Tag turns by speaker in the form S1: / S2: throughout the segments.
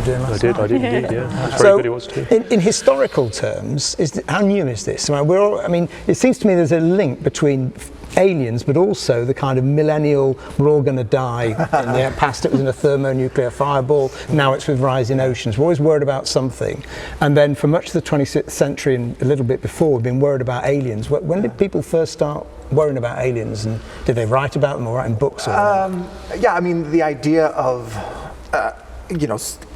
S1: been doing last night.
S2: I did indeed, yeah. It's
S1: So,
S2: very good it was too.
S1: in historical terms, how new is this? I mean, it seems to me there's a link between aliens, but also the kind of millennial, we're all going to die. In the past it was in a thermonuclear fireball, now it's with rising oceans. We're always worried about something. And then for much of the 26th century and a little bit before, we've been worried about aliens. When did people first start worrying about aliens, and did they write about them or write in books? Or
S3: Yeah, I mean, the idea of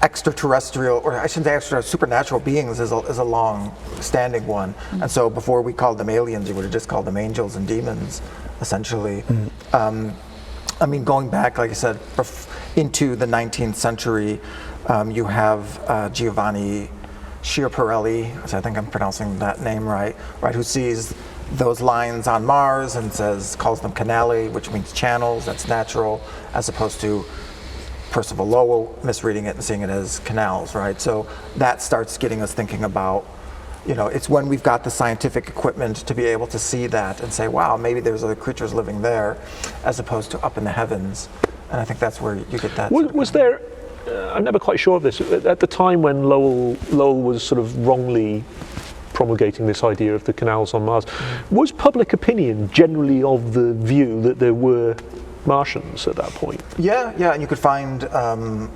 S3: extraterrestrial, or I shouldn't say extra, supernatural beings is a long-standing one. And so before we called them aliens, you would have just called them angels and demons, essentially. I mean, going back, like I said, into the 19th century, you have Giovanni Schiaparelli, I think I'm pronouncing that name right, who sees those lines on Mars and calls them canali, which means channels, that's natural, as opposed to Percival Lowell misreading it and seeing it as canals, right? So that starts getting us thinking about, it's when we've got the scientific equipment to be able to see that and say, wow, maybe there's other creatures living there, as opposed to up in the heavens. And I think that's where you get that.
S2: Was there, I'm never quite sure of this, at the time when Lowell was sort of wrongly promulgating this idea of the canals on Mars, was public opinion generally of the view that there were Martians at that point?
S3: Yeah, and you could find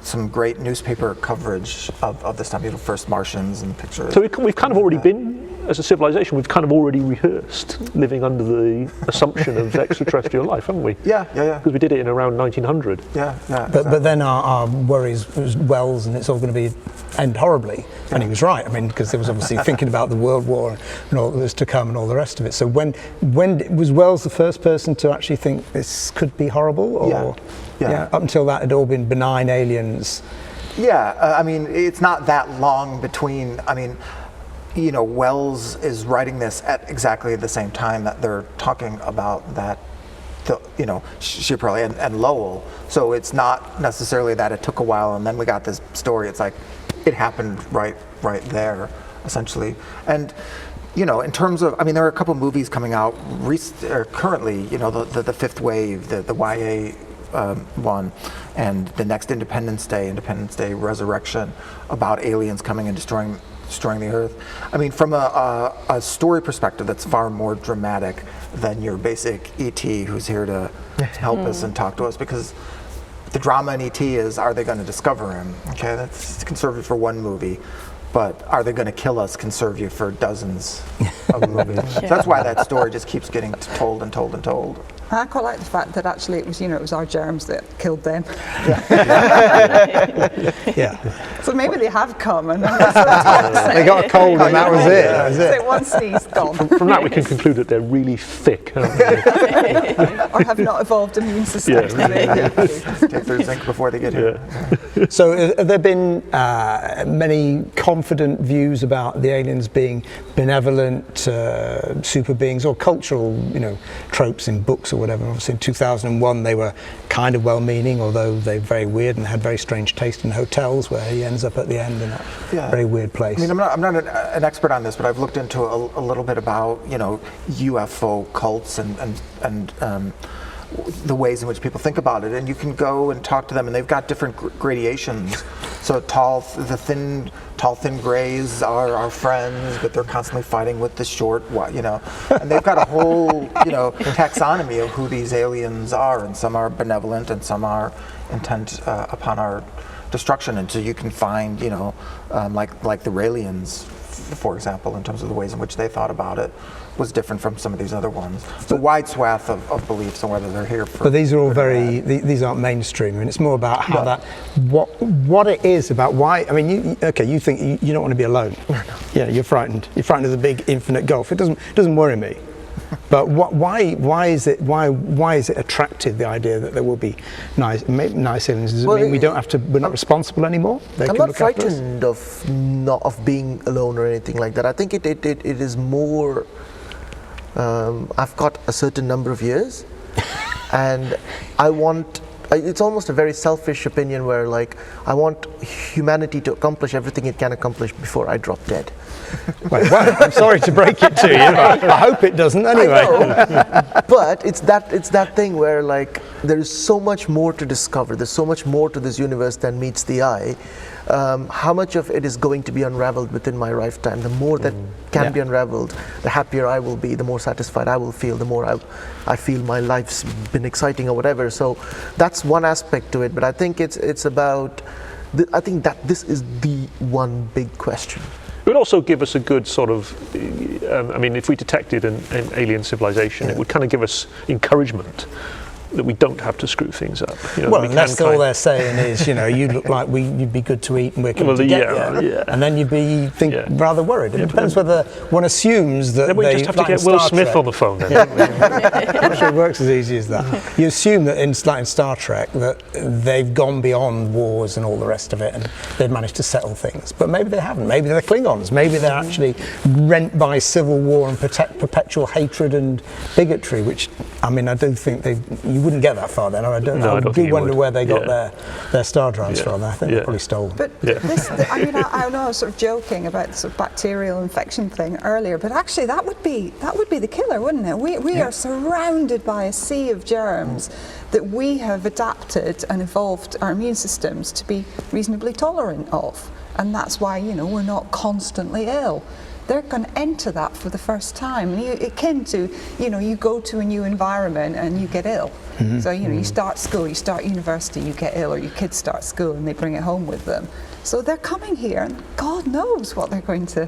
S3: some great newspaper coverage of this time, first Martians and pictures.
S2: So we've kind of already been, as a civilization, we've kind of already rehearsed living under the assumption of extraterrestrial life, haven't we?
S3: Yeah.
S2: Because we did it in around 1900.
S3: Yeah.
S1: But then our worries was Wells, and it's all going to end horribly. Yeah. And he was right. I mean, because there was obviously thinking about the World War and all that was to come and all the rest of it. So when was Wells the first person to actually think this could be horrible? Or up until that had all been benign aliens. Yeah,
S3: I mean, it's not that long between. I mean, Wells is writing this at exactly the same time that they're talking about that. Schiaparelli and Lowell. So it's not necessarily that it took a while and then we got this story. It's like it happened right there, essentially. And in terms of, I mean, there are a couple movies coming out currently. The Fifth Wave, the YA one, and the next Independence Day Resurrection, about aliens coming and destroying the Earth. I mean, from a story perspective, that's far more dramatic than your basic E.T. who's here to help us and talk to us, because the drama in E.T. is, are they going to discover him? Okay, that's conservative for one movie, but are they going to kill us can serve you for dozens of movies. So that's why that story just keeps getting told and told and told.
S4: I quite like the fact that actually it was our germs that killed them.
S1: Yeah.
S4: So maybe they have come and
S1: they got cold and that was it.
S4: So one sneeze gone.
S2: From that we can conclude that they're really thick, aren't they?
S4: Or have not evolved immune systems.
S3: Take their zinc before they get here.
S1: So have there been many confident views about the aliens being benevolent super beings, or cultural tropes in books or whatever? Obviously in 2001 they were kind of well-meaning, although they're very weird and had very strange taste in hotels, where he ends up at the end in that very weird place.
S3: I mean, I'm not an expert on this, but I've looked into a little bit about UFO cults and the ways in which people think about it, and you can go and talk to them, and they've got different gradations. So tall, thin grays are our friends, but they're constantly fighting with the short, and they've got a whole, taxonomy of who these aliens are, and some are benevolent and some are intent upon our destruction. And so you can find, like the Raelians, for example, in terms of the ways in which they thought about it, was different from some of these other ones. It's a wide swath of beliefs on whether they're here for.
S1: But these are all these aren't mainstream. I mean, it's more about how what it is about why. I mean, you think you don't want to be alone. Yeah, you're frightened. You're frightened of the big infinite gulf. It doesn't worry me. But why is it attractive, the idea that there will be nice aliens? Does it mean we're not responsible anymore?
S5: I'm not frightened of being alone or anything like that. I think it is more. I've got a certain number of years, and it's almost a very selfish opinion where, like, I want humanity to accomplish everything it can accomplish before I drop dead.
S1: Well, I'm sorry to break it to you, but I hope it doesn't anyway.
S5: But it's that thing where, like, there is so much more to discover. There's so much more to this universe than meets the eye. How much of it is going to be unraveled within my lifetime? The more that can be unraveled, the happier I will be, the more satisfied I will feel, the more I feel my life's been exciting or whatever. So that's one aspect to it. But I think it's about, I think that this is the one big question.
S2: It would also give us a good sort of, I mean, if we detected an alien civilization, it would kind of give us encouragement that we don't have to screw things up. You know,
S1: Well,
S2: we
S1: unless all they're saying is, you know, you look like you'd be good to eat and we're coming to get you. And then you'd be rather worried. It depends whether one assumes that
S2: then we just have to get Will Smith on the phone then.
S1: I'm not sure it works as easy as that. You assume that in Star Trek that they've gone beyond wars and all the rest of it and they've managed to settle things. But maybe they haven't. Maybe they're Klingons. Maybe they're actually rent by civil war and perpetual hatred and bigotry, which, I mean, I do think you wouldn't get that far then. I do wonder where they got their star drives from. I think they're probably stolen.
S4: But I mean, I know I was sort of joking about the sort of bacterial infection thing earlier, but actually that would be the killer, wouldn't it? We are surrounded by a sea of germs that we have adapted and evolved our immune systems to be reasonably tolerant of, and that's why, you know, we're not constantly ill. They're going to enter that for the first time. And akin to, you know, you go to a new environment and you get ill. So, you know, you start school, you start university, you get ill, or your kids start school and they bring it home with them. So they're coming here and God knows what they're going to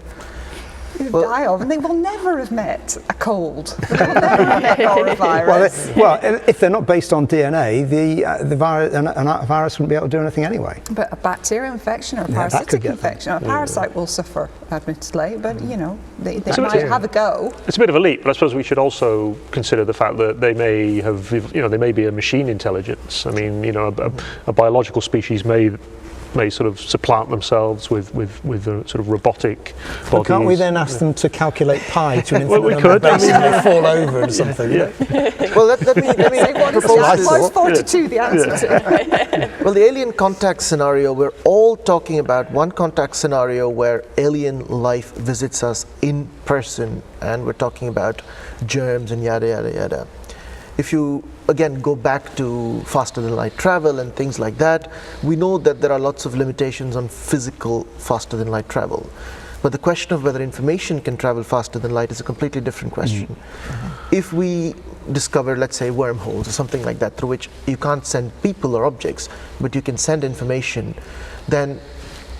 S4: die of, and they will never have met a cold. They will never have met norovirus.
S1: Well, if they're not based on DNA, the virus wouldn't be able to do anything anyway.
S4: But a bacterial infection or a parasitic infection, or a parasite will suffer, admittedly, but you know, they might have a go.
S2: It's a bit of a leap, but I suppose we should also consider the fact that they may have, you know, they may be a machine intelligence. I mean, you know, a biological species may sort of supplant themselves with a sort of robotic bodies.
S1: Well, can't we then ask them to calculate pi to an infinite
S2: Well, we
S1: number
S2: could.
S1: of bases and they fall over or something?
S5: Well, let me propose this.
S4: What's 42 the answer to?
S5: Well, the alien contact scenario, we're all talking about one contact scenario where alien life visits us in person, and we're talking about germs and yada, yada, yada. If you, again, go back to faster than light travel and things like that, we know that there are lots of limitations on physical faster than light travel. But the question of whether information can travel faster than light is a completely different question. If we discover, let's say, wormholes or something like that, through which you can't send people or objects, but you can send information, then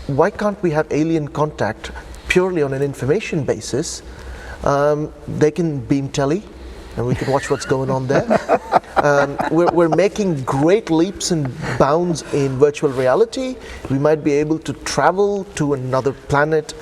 S5: why can't we have alien contact purely on an information basis? They can beam tele, and we can watch what's going on there. We're making great leaps and bounds in virtual reality. We might be able to travel to another planet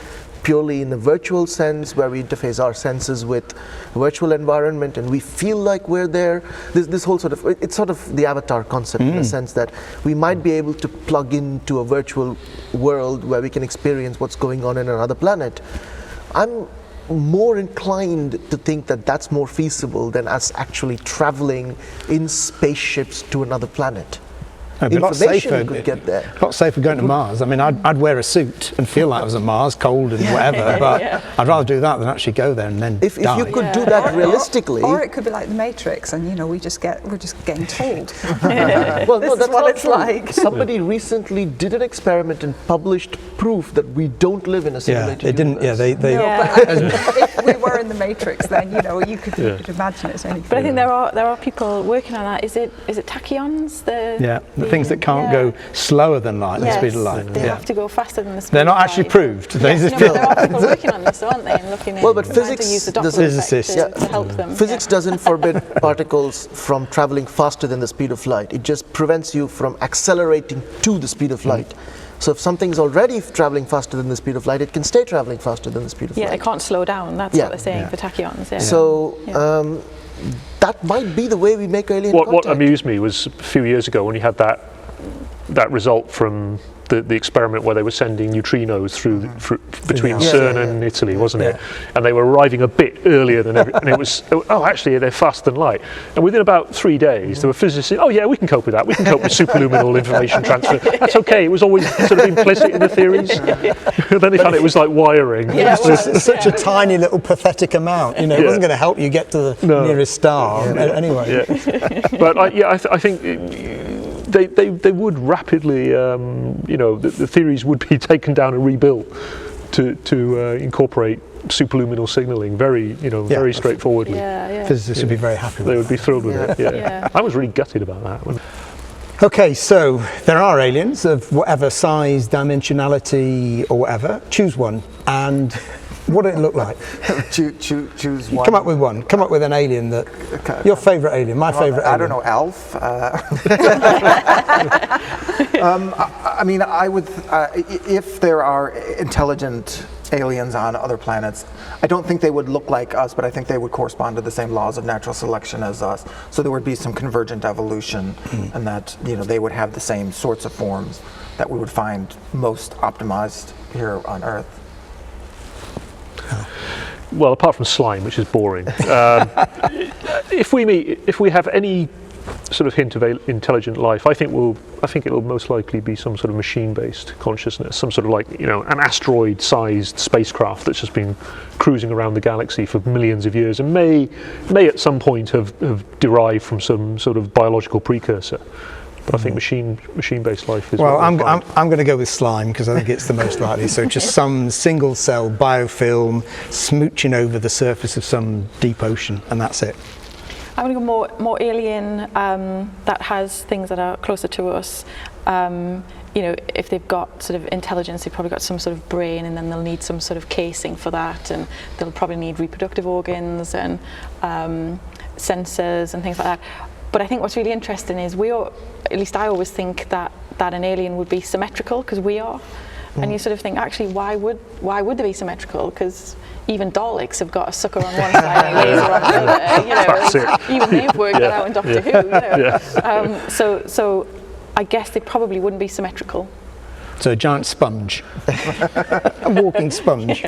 S5: purely in a virtual sense, where we interface our senses with a virtual environment and we feel like we're there. This whole sort of, it's sort of the avatar concept in the sense that we might be able to plug into a virtual world where we can experience what's going on in another planet. I'm more inclined to think that that's more feasible than us actually traveling in spaceships to another planet. Information could get there.
S1: A lot safer going to Mars. I mean, I'd wear a suit and feel like I was at Mars, cold and whatever, but I'd rather do that than actually go there and then
S5: If you could do that realistically...
S4: Or it could be like the Matrix, and you know, we're just getting told.
S5: Well, no, that's
S4: what
S5: not
S4: it's
S5: true.
S4: like.
S5: Somebody recently did an experiment and published proof that we don't live in a simulated universe.
S4: If we were in the Matrix, then you know, you could imagine it's anything.
S6: But I think there are people working on that. Is it tachyons?
S1: The things that can't go slower than light, the speed of light.
S6: They have to go faster than the speed
S1: They're not
S6: of
S1: actually
S6: light.
S1: proved.
S6: Yes, there are people working on this, aren't they? And looking at
S5: but
S6: trying
S5: physics
S6: to use the Doppler
S5: doesn't-
S6: effect to help them.
S5: Physics doesn't forbid particles from traveling faster than the speed of light. It just prevents you from accelerating to the speed of light. So if something's already traveling faster than the speed of light, it can stay traveling faster than the speed of light.
S6: Yeah, they can't slow down. That's what they're saying for tachyons. Yeah.
S5: So that might be the way we make alien contact.
S2: What amused me was a few years ago when you had that that result from the experiment where they were sending neutrinos between CERN and Italy, wasn't it? And they were arriving a bit earlier than and it was, oh, actually they're faster than light. And within about 3 days, there were physicists saying, oh yeah, we can cope with that. We can cope with superluminal information transfer. That's okay. It was always sort of implicit in the theories. Then they found it was like wiring.
S6: Yeah,
S1: It was such a tiny little pathetic amount. You know, it wasn't going to help you get to the nearest star. Anyway.
S2: Yeah. But I think they would rapidly, the theories would be taken down and rebuilt to incorporate superluminal signaling very straightforwardly.
S1: Physicists would be very happy with
S2: They would be thrilled with it. Yeah. I was really gutted about that.
S1: Okay, so there are aliens of whatever size, dimensionality, or whatever. Choose one, and what did it look like?
S3: Choose one.
S1: Come up with one. Come up with an alien that your favourite alien. My favourite alien.
S3: I don't know, Alf. I mean, I would. If there are intelligent aliens on other planets, I don't think they would look like us, but I think they would correspond to the same laws of natural selection as us. So there would be some convergent evolution, and that they would have the same sorts of forms that we would find most optimized here on Earth.
S2: Well, apart from slime, which is boring, if we have any sort of hint of intelligent life, I think it'll most likely be some sort of machine-based consciousness, some sort of an asteroid-sized spacecraft that's just been cruising around the galaxy for millions of years and may at some point have derived from some sort of biological precursor. But I think machine-based life is.
S1: Well, I'm going to go with slime because I think it's the most likely. So just some single-cell biofilm smooching over the surface of some deep ocean, and that's it.
S6: I'm going to go more alien that has things that are closer to us. If they've got sort of intelligence, they've probably got some sort of brain, and then they'll need some sort of casing for that, and they'll probably need reproductive organs and sensors and things like that. But I think what's really interesting is at least I always think that an alien would be symmetrical because we are. And you sort of think, actually, why would they be symmetrical? Because even Daleks have got a sucker on one side and a laser on the other. Even they've worked that out in Doctor Who. So I guess they probably wouldn't be symmetrical.
S1: So a giant sponge, a walking sponge.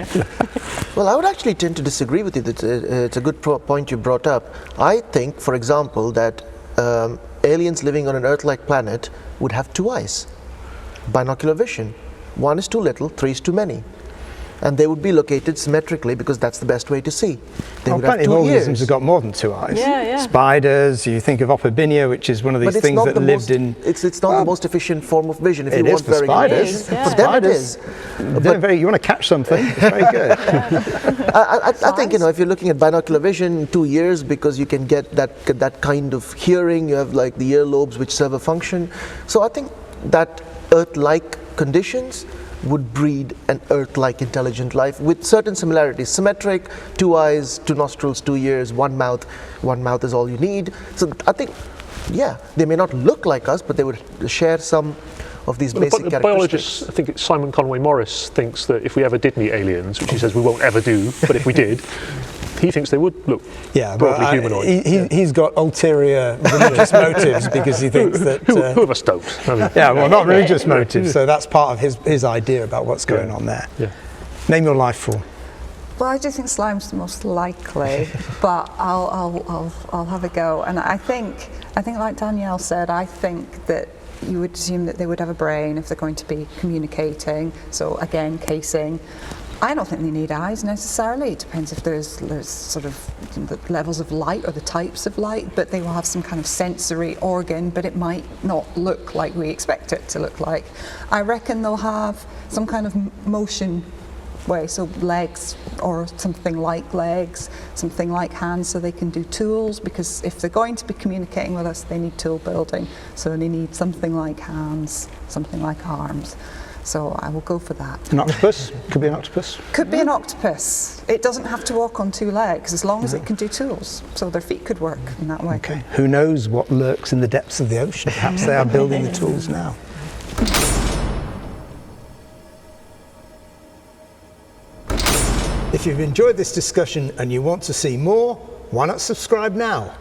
S5: Well, I would actually tend to disagree with you. It's a good point you brought up. I think, for example, that aliens living on an Earth-like planet would have 2 eyes, binocular vision. 1 is too little, 3 is too many. And they would be located symmetrically because that's the best way to see. They would have 2 ears.
S1: Plenty of organisms have got more than 2 eyes.
S6: Yeah.
S1: Spiders, you think of Opobinia, which is one of these things that lived in...
S5: It's not the most efficient form of vision. If
S1: it
S5: you
S1: is
S5: want
S1: for
S5: very
S1: spiders.
S5: good vision. For them it is.
S1: But you want to catch something, it's very good.
S5: I think, if you're looking at binocular vision, 2 years, because you can get that kind of hearing, you have like the earlobes which serve a function. So I think that Earth-like conditions would breed an Earth-like intelligent life with certain similarities. Symmetric, 2 eyes, 2 nostrils, 2 ears, 1 mouth. 1 mouth is all you need. So I think, they may not look like us, but they would share some of these basic characteristics.
S2: Biologist, I think it's Simon Conway Morris, thinks that if we ever did meet aliens, which he says we won't ever do, but if we did, he thinks they would look broadly humanoid.
S1: He's got ulterior religious motives because he thinks that...
S2: Who of us don't?
S1: Not religious motives, so that's part of his idea about what's going on there.
S2: Yeah.
S1: Name your life form.
S4: Well, I do think slime's the most likely, but I'll have a go. And I think like Danielle said, I think that you would assume that they would have a brain if they're going to be communicating. So again, casing. I don't think they need eyes necessarily. It depends if there's sort of the levels of light or the types of light, but they will have some kind of sensory organ, but it might not look like we expect it to look like. I reckon they'll have some kind of motion way, so legs or something like legs, something like hands so they can do tools, because if they're going to be communicating with us, they need tool building. So they need something like hands, something like arms. So I will go for that.
S1: An octopus? Could be an octopus.
S4: Could be an octopus. It doesn't have to walk on 2 legs as long as it can do tools. So their feet could work in that way.
S1: Okay. Who knows what lurks in the depths of the ocean? Perhaps they are building the tools now. If you've enjoyed this discussion and you want to see more, why not subscribe now?